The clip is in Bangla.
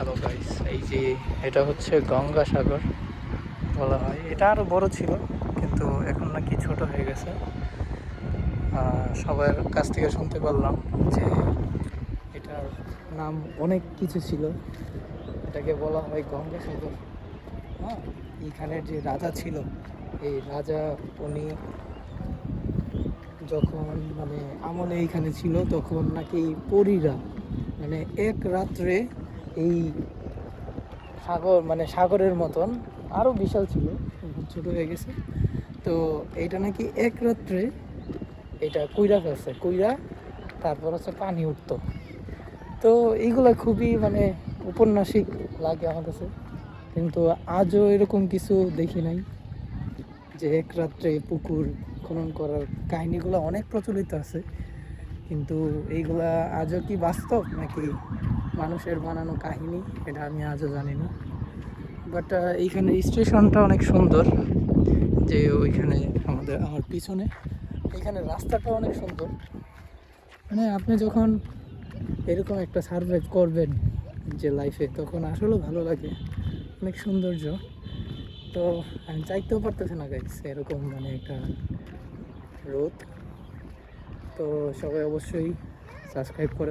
হ্যালো গাইস, এই যে এটা হচ্ছে গঙ্গাসাগর বলা হয়। এটা আরও বড় ছিল, কিন্তু এখন নাকি ছোট হয়ে গেছে। সবার কাছ থেকে শুনতে পারলাম যে এটার নাম অনেক কিছু ছিল। এটাকে বলা হয় গঙ্গাসাগর। হ্যাঁ, এইখানের যে রাজা ছিল, এই রাজা উনি যখন আমলে এইখানে ছিল, তখন নাকি পরীরা এক রাত্রে এই সাগরের মতন আরও বিশাল ছিল, এখন ছোট হয়ে গেছে। তো এইটা নাকি এক রাত্রে এটা কুইরা ফেলছে, কুইরা তারপর হচ্ছে পানি উঠতো। তো এইগুলা খুবই ঔপন্যাসিক লাগে আমার কাছে, কিন্তু আজও এরকম কিছু দেখি নাই যে এক রাত্রে পুকুর খনন করার কাহিনীগুলো অনেক প্রচলিত আছে, কিন্তু এইগুলা আজও কি বাস্তব নাকি মানুষের বানানো কাহিনী, এটা আমি আজও জানি না। বাট এইখানে স্টেশনটা অনেক সুন্দর, যে ওইখানে আমার পিছনে এইখানে রাস্তাটা অনেক সুন্দর। আপনি যখন এরকম একটা সার্ভাইভ করবেন যে লাইফে, তখন আসলেও ভালো লাগে, অনেক সৌন্দর্য। তো আমি চাইতেও পারতেছি না গাইস এরকম একটা রোদ। তো সবাই অবশ্যই সাবস্ক্রাইব করে